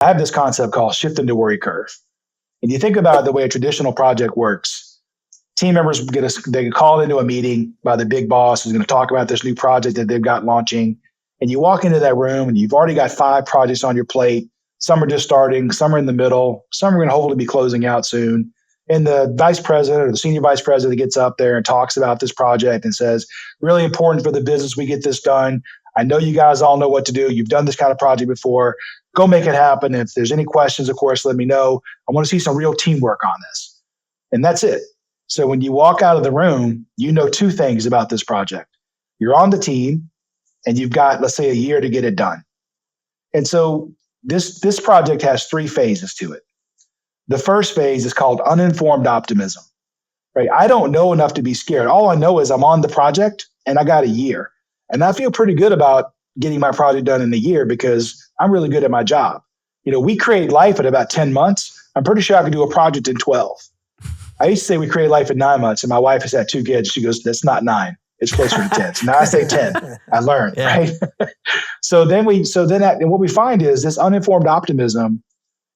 I have this concept called shifting the worry curve. And you think about the way a traditional project works. Team members they get called into a meeting by the big boss who's going to talk about this new project that they've got launching. And you walk into that room and you've already got 5 projects on your plate. Some are just starting, some are in the middle, some are going to hopefully be closing out soon. And the vice president or the senior vice president gets up there and talks about this project and says, really important for the business we get this done. I know you guys all know what to do. You've done this kind of project before. Go make it happen. If there's any questions, of course, let me know. I want to see some real teamwork on this. And that's it. So when you walk out of the room, you know 2 things about this project. You're on the team and you've got, let's say, a year to get it done. And so this project has 3 phases to it. The first phase is called uninformed optimism, right? I don't know enough to be scared. All I know is I'm on the project and I got a year. And I feel pretty good about getting my project done in a year because I'm really good at my job. We create life in about 10 months. I'm pretty sure I could do a project in 12. I used to say we create life in 9 months, and my wife has had 2 kids. She goes, that's not 9. It's closer to 10. So now I say 10. I learned, right? And what we find is this uninformed optimism.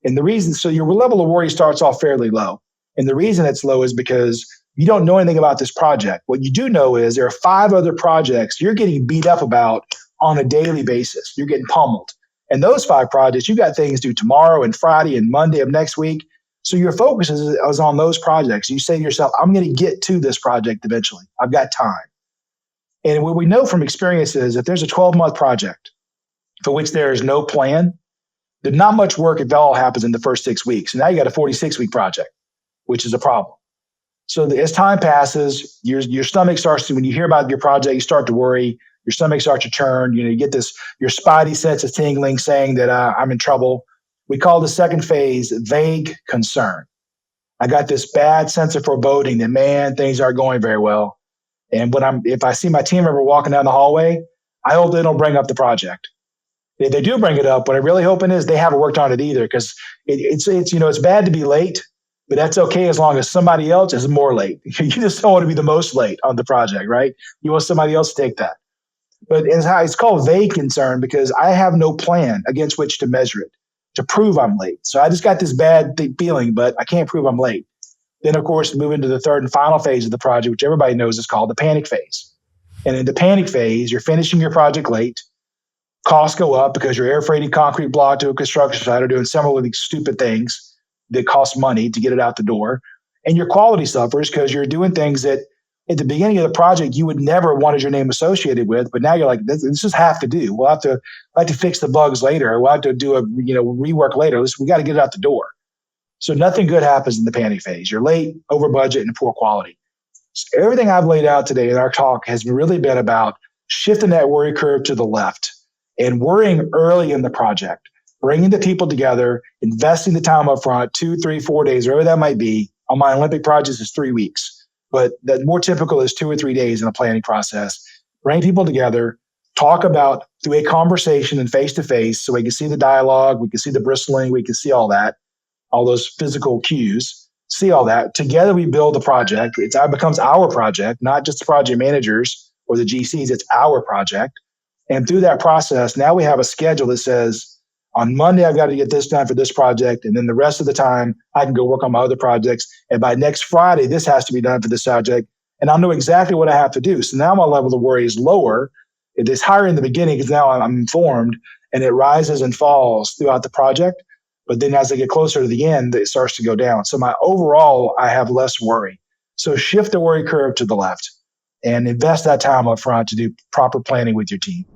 And the reason, so your level of worry starts off fairly low. And the reason it's low is because you don't know anything about this project. What you do know is there are 5 other projects you're getting beat up about on a daily basis. You're getting pummeled. And those 5 projects, you got things due tomorrow and Friday and Monday of next week. So your focus is on those projects. You say to yourself, I'm going to get to this project eventually. I've got time. And what we know from experience is if there's a 12-month project for which there is no plan, there's not much work if that all happens in the first 6 weeks. And now you got a 46-week project, which is a problem. So as time passes, your stomach starts to, when you hear about your project, you start to worry. Your stomach starts to churn. You get this, your spidey sense is tingling, saying that I'm in trouble. We call the second phase vague concern. I got this bad sense of foreboding that, man, things aren't going very well. And if I see my team member walking down the hallway, I hope they don't bring up the project. If they do bring it up, what I really hoping is they haven't worked on it either, because it's bad to be late, but that's okay as long as somebody else is more late. You just don't want to be the most late on the project, right? You want somebody else to take that. But it's called vague concern because I have no plan against which to measure it, to prove I'm late. So I just got this bad feeling, but I can't prove I'm late. Then, of course, move into the third and final phase of the project, which everybody knows is called the panic phase. And in the panic phase, you're finishing your project late. Costs go up because you're air freighting concrete block to a construction site or doing several of these stupid things that cost money to get it out the door. And your quality suffers because you're doing things that at the beginning of the project you would never wanted your name associated with, but now you're like, this just have to do. We'll have to fix the bugs later, or we'll have to do a rework later. We got to get it out the door. So nothing good happens in the panic phase. You're late, over budget, and poor quality. So everything I've laid out today in our talk has really been about shifting that worry curve to the left and worrying early in the project, bringing the people together, investing the time up front, 2, 3, 4 days, whatever that might be. On my Olympic projects, it's 3 weeks, but the more typical is 2 or 3 days in the planning process. Bring people together, talk about through a conversation and face-to-face so we can see the dialogue, we can see the bristling, we can see all that, all those physical cues, see all that. Together we build the project. It becomes our project, not just the project managers or the GCs, it's our project. And through that process, now we have a schedule that says, on Monday, I've got to get this done for this project. And then the rest of the time, I can go work on my other projects. And by next Friday, this has to be done for this project. And I'll know exactly what I have to do. So now my level of worry is lower. It is higher in the beginning because now I'm informed, and it rises and falls throughout the project. But then as I get closer to the end, it starts to go down. So my overall, I have less worry. So shift the worry curve to the left and invest that time up front to do proper planning with your team.